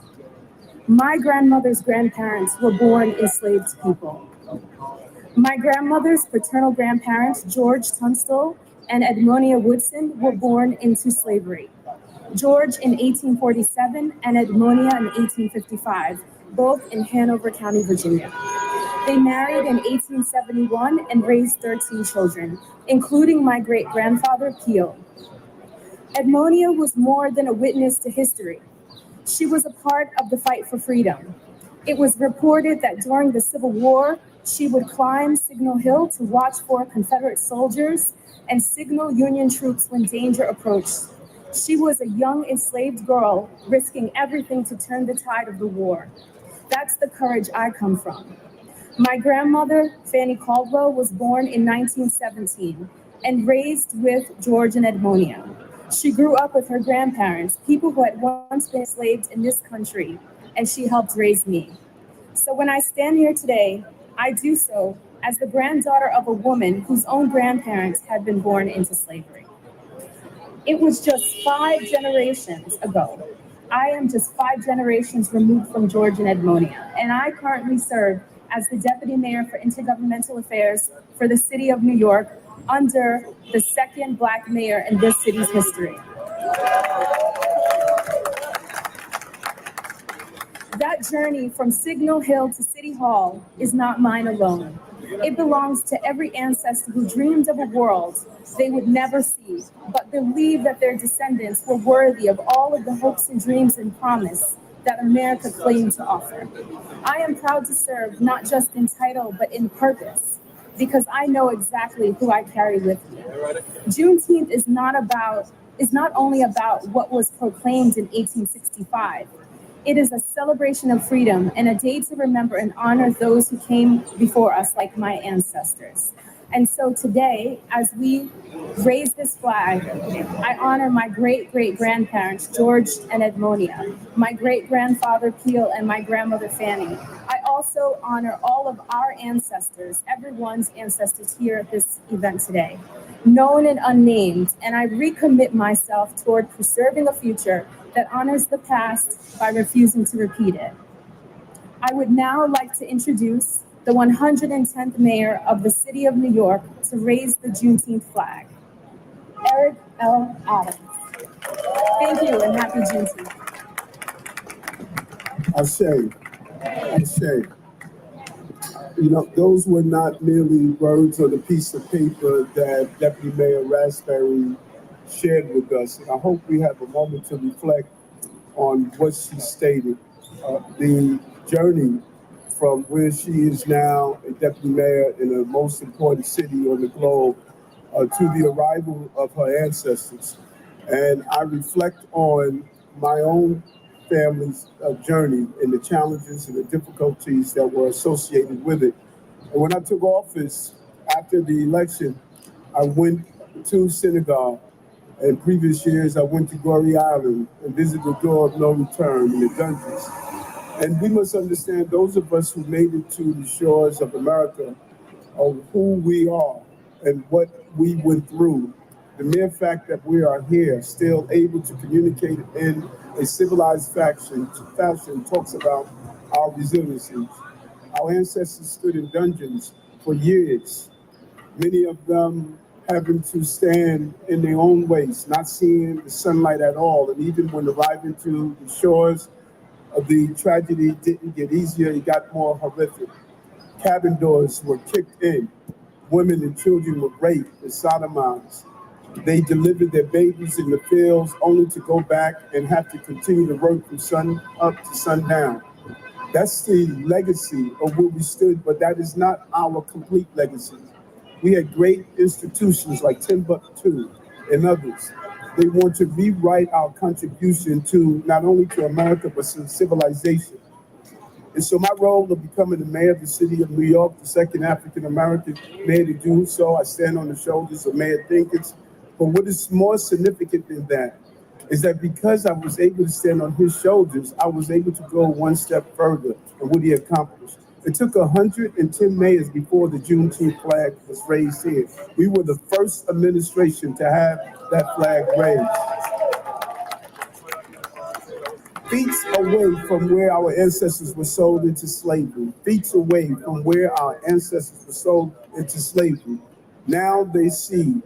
My grandmother's grandparents were born enslaved people. My grandmother's paternal grandparents, George Tunstall and Edmonia Woodson, were born into slavery. George in 1847 and Edmonia in 1855, both in Hanover County, Virginia. They married in 1871 and raised 13 children, including my great-grandfather, Pio. Edmonia was more than a witness to history. She was a part of the fight for freedom. It was reported that during the Civil War, she would climb Signal Hill to watch for Confederate soldiers and signal Union troops when danger approached. She was a young enslaved girl risking everything to turn the tide of the war. That's the courage I come from. My grandmother, Fanny Caldwell, was born in 1917 and raised with George and Edmonia. She grew up with her grandparents, people who had once been enslaved in this country, and she helped raise me. So when I stand here today, I do so as the granddaughter of a woman whose own grandparents had been born into slavery. It was just 5 generations ago. I am just 5 generations removed from George and Edmonia, and I currently serve as the Deputy Mayor for Intergovernmental Affairs for the City of New York under the second Black mayor in this city's history. That journey from Signal Hill to City Hall is not mine alone. It belongs to every ancestor who dreamed of a world they would never see, but believed that their descendants were worthy of all of the hopes and dreams and promise that America claimed to offer. I am proud to serve not just in title, but in purpose, because I know exactly who I carry with me. Juneteenth is not only about what was proclaimed in 1865. It is a celebration of freedom and a day to remember and honor those who came before us, like my ancestors. And so today, as we raise this flag, I honor my great-great-grandparents, George and Edmonia, my great-grandfather, Pio, and my grandmother, Fanny. I also honor all of our ancestors, everyone's ancestors here at this event today, known and unnamed, and I recommit myself toward preserving a future that honors the past by refusing to repeat it. I would now like to introduce the 110th Mayor of the City of New York to raise the Juneteenth flag, Eric L. Adams. Thank you and happy Juneteenth. I say, you know, those were not merely words on a piece of paper that Deputy Mayor Raspberry shared with us. And I hope we have a moment to reflect on what she stated, the journey from where she is now a deputy mayor in the most important city on the globe to the arrival of her ancestors. And I reflect on my own family's journey and the challenges and the difficulties that were associated with it. And when I took office after the election, I went to Senegal. In previous years, I went to Goree Island and visited the door of no return in the dungeons. And we must understand, those of us who made it to the shores of America, of who we are and what we went through. The mere fact that we are here, still able to communicate in a civilized fashion talks about our resiliency. Our ancestors stood in dungeons for years, many of them having to stand in their own ways, not seeing the sunlight at all. And even when arriving to the shores of the tragedy didn't get easier, it got more horrific. Cabin doors were kicked in. women and children were raped and sodomized. They delivered their babies in the fields only to go back and have to continue to work from sun up to sundown. That's the legacy of where we stood, but that is not our complete legacy. We had great institutions like Timbuktu and others. They want to rewrite our contribution to not only to America, but to civilization. And so my role of becoming the mayor of the city of New York, the second African-American mayor to do so, I stand on the shoulders of Mayor Dinkins. But what is more significant than that is that because I was able to stand on his shoulders, I was able to go one step further in what he accomplished. It took 110 mayors before the Juneteenth flag was raised here. We were the first administration to have that flag raised. Feet away from where our ancestors were sold into slavery. Feet away from where our ancestors were sold into slavery. Now they see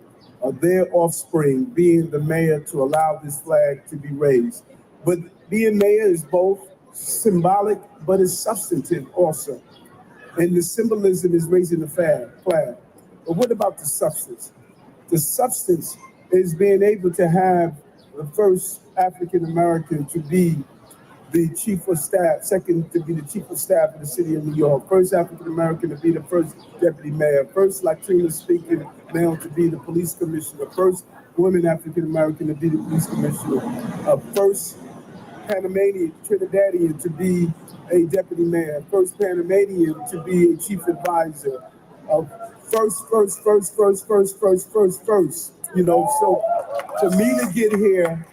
their offspring being the mayor to allow this flag to be raised. But being mayor is both symbolic, but it's substantive also. And the symbolism is raising the flag. But what about the substance? The substance is being able to have the first African-American to be the chief of staff, second to be the chief of staff of the city of New York, first African-American to be the first deputy mayor, first Latino-speaking male to be the police commissioner, first woman African-American to be the police commissioner, first Panamanian, Trinidadian to be a deputy mayor, first Panamanian to be a chief advisor, first, you know, so for me to get here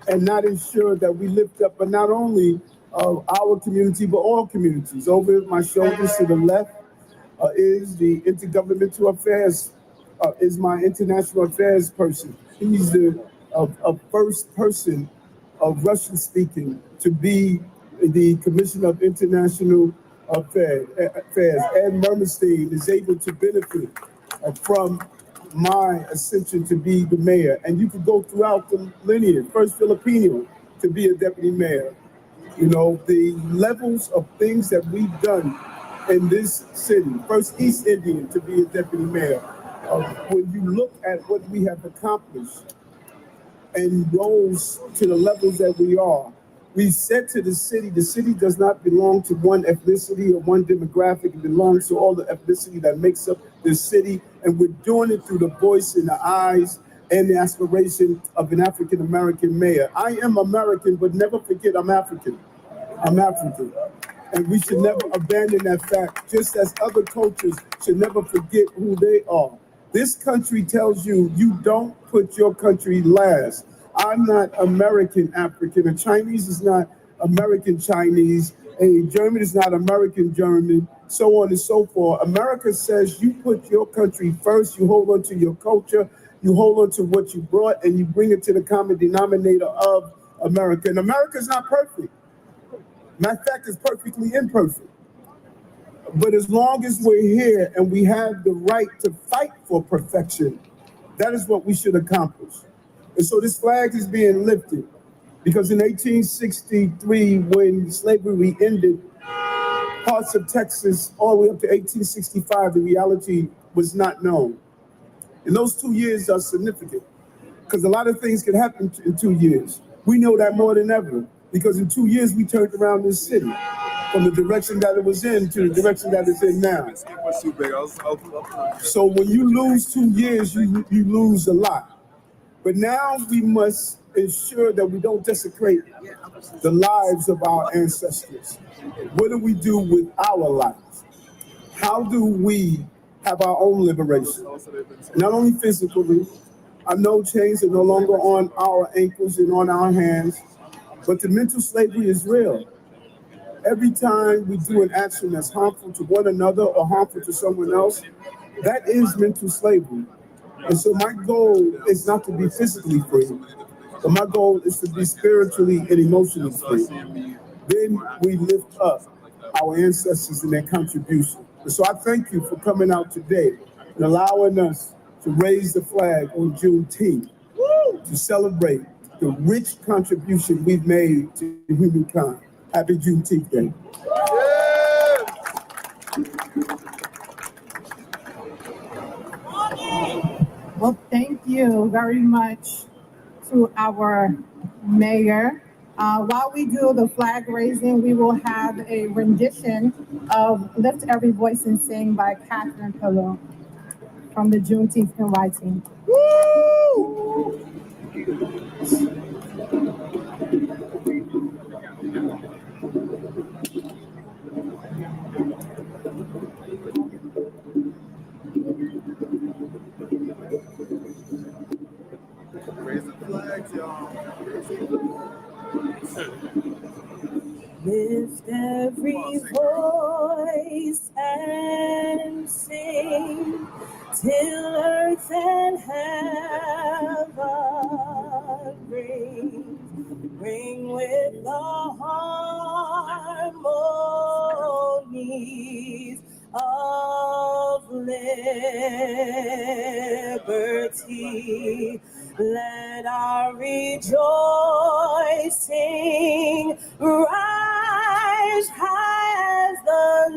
and not ensure that we lift up, but not only our community, but all communities. Over my shoulders to the left is the intergovernmental affairs, is my international affairs person. He's the first person of Russian speaking to be the Commissioner of International Affairs. Ed Mermerstein is able to benefit from my ascension to be the mayor. And you could go throughout the lineage. First Filipino to be a deputy mayor. You know, the levels of things that we've done in this city. First East Indian to be a deputy mayor. When you look at what we have accomplished and rose to the levels that we are, we said to the city does not belong to one ethnicity or one demographic. It belongs to all the ethnicity that makes up this city. And we're doing it through the voice and the eyes and the aspiration of an African-American mayor. I am American, but never forget I'm African. I'm African. And we should never abandon that fact, just as other cultures should never forget who they are. This country tells you, you don't put your country last. I'm not American African. A Chinese is not American Chinese. A German is not American German, so on and so forth. America says you put your country first, you hold on to your culture, you hold on to what you brought, and you bring it to the common denominator of America. And America is not perfect. Matter of fact, it's perfectly imperfect. But as long as we're here and we have the right to fight for perfection, that is what we should accomplish. And so this flag is being lifted because in 1863, when slavery ended, parts of Texas all the way up to 1865, the reality was not known. And those 2 years are significant because a lot of things can happen in 2 years. We know that more than ever because in 2 years, we turned around this city from the direction that it was in to the direction that it's in now. So when you lose 2 years, you lose a lot. But now we must ensure that we don't desecrate the lives of our ancestors. What do we do with our lives? How do we have our own liberation? Not only physically, I know chains are no longer on our ankles and on our hands, but the mental slavery is real. Every time we do an action that's harmful to one another or harmful to someone else, that is mental slavery. And so my goal is not to be physically free, but my goal is to be spiritually and emotionally free. Then we lift up our ancestors and their contribution. And so I thank you for coming out today and allowing us to raise the flag on Juneteenth to celebrate the rich contribution we've made to humankind. Happy Juneteenth Day. Well, thank you very much to our mayor. While we do the flag raising, we will have a rendition of Lift Every Voice and Sing by Catherine Pillow from the Juneteenth NY team. Raise the flags, y'all. Lift every voice and sing till earth and heaven ring with the harmonies of liberty. Let our rejoicing rise high as the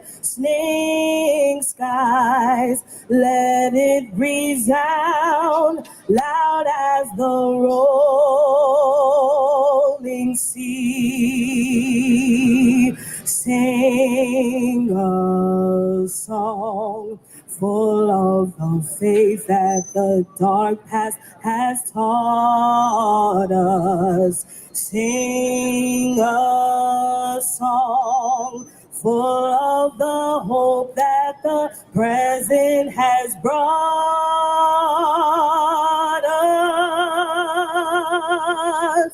listening skies. Let it resound loud as the rolling sea. Sing a song full of the faith that the dark past has taught us. Sing a song full of the hope that the present has brought us.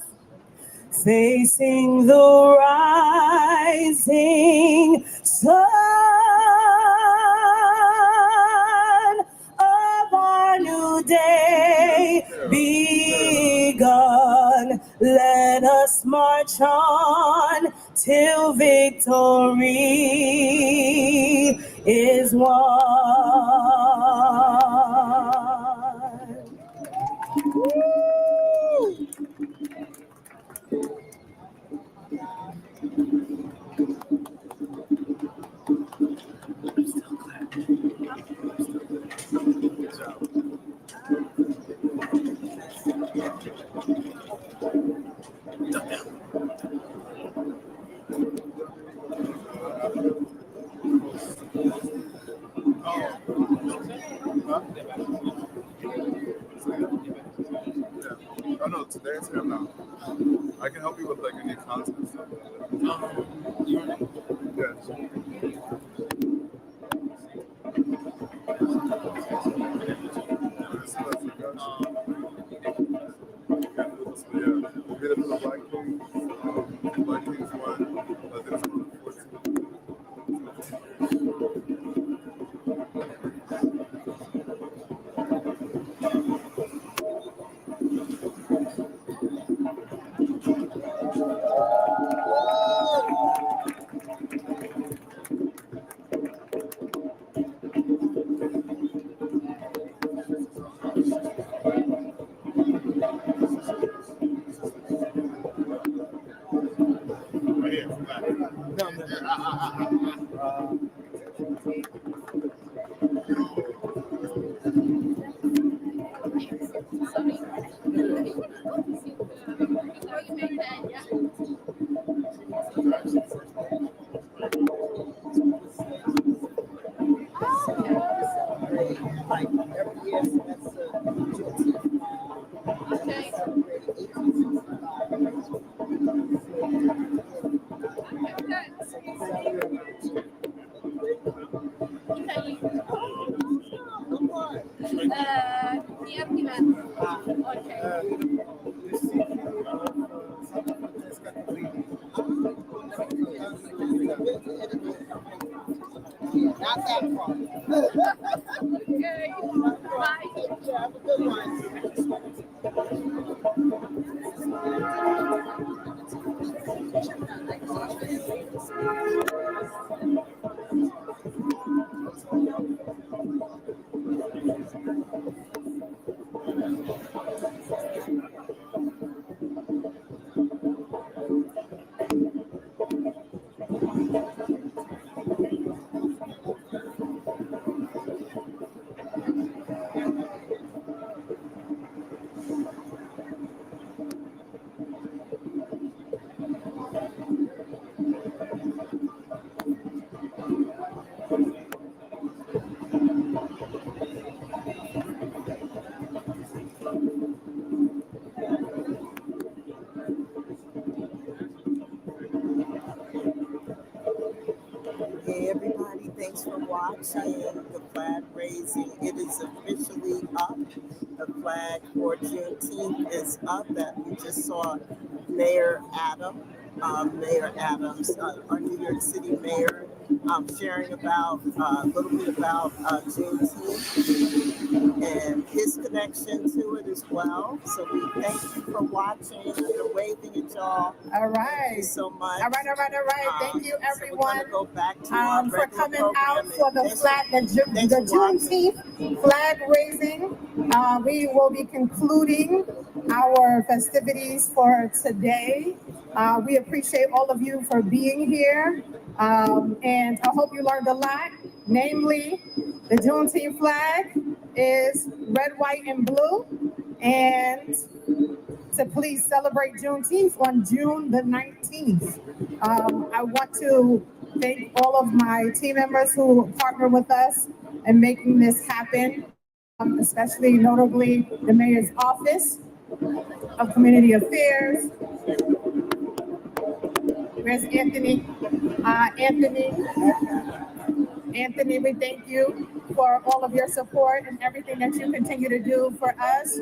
Facing the rising sun of our new day begun. Let us march on till victory is won. Oh no, today it's him now. I can help you with like any content and stuff. Yes. Yeah, we did it for the Black Kings. Black Kings won. I did it for the 14th. Like every year, that's Juneteenth. Not that far. Okay. Bye. Have a good one. watching the flag raising. It is officially up. The flag for Juneteenth is up. That we just saw Mayor Adams, our New York City mayor, sharing about a little bit about Juneteenth and his connection to it as well. So we thank you for watching. We're waving at y'all. All right. Thank you so much. All right. Thank you, everyone, So we're go back to our for coming out programming. for the Juneteenth flag raising. We will be concluding our festivities for today. We appreciate all of you for being here, and I hope you learned a lot. Namely, the Juneteenth flag is red, white, and blue, and to please celebrate Juneteenth on June the 19th. I want to thank all of my team members who partner with us in making this happen, especially notably the Mayor's Office of Community Affairs. Where's Anthony? Anthony, we thank you for all of your support and everything that you continue to do for us.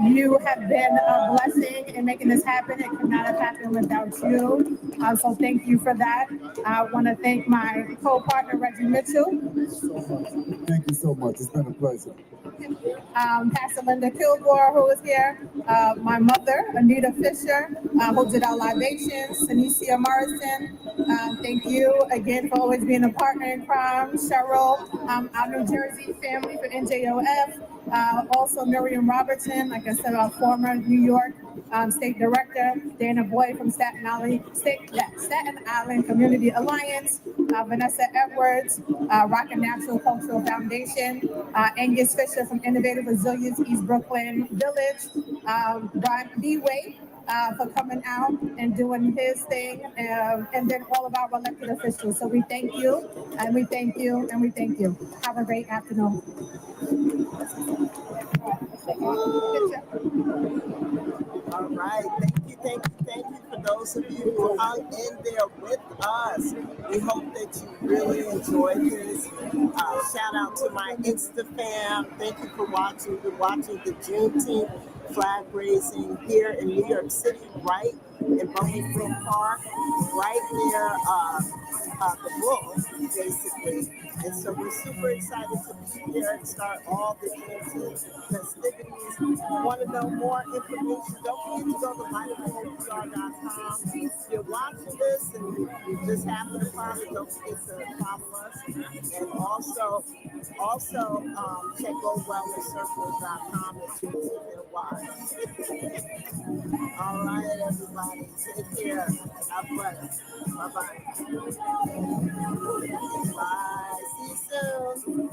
You have been a blessing in making this happen. It could not have happened without you. So thank you for that. I want to thank my co-partner, Reggie Mitchell. Thank you so much. It's been a pleasure. Pastor Linda Kilgore, who is here, my mother, Anita Fisher, who did our libations, Sanicia Morrison. Thank you again for always being a partner in crime. Cheryl, our New Jersey family for NJOF. Also Miriam Robertson, like I said, our former New York State Director. Dana Boyd from Staten Island Community Alliance. Vanessa Edwards, Rock and Natural Cultural Foundation. Angus Fisher from Innovative Resilience East Brooklyn Village. Brian B-Way for coming out and doing his thing. And then all of our elected officials. So we thank you, and we thank you, and we thank you. Have a great afternoon. All right, thank you for those of you who hung in there with us. We hope that you really enjoyed this. Shout out to my Insta fam. Thank you for watching. We're watching the Juneteenth flag raising here in New York City, right in Buffalo Park, right near the Bull, basically. And so we're super excited to be here and start all the Juneteenth festivities. If you want to know more information, don't forget to go to MyPR.com. If you're watching this and you just happen to find it, don't forget to follow us. And also check GoWellnessCircle.com and Juneteenth and why. All right, everybody, take care. Have fun. Bye-bye. Bye. See you soon.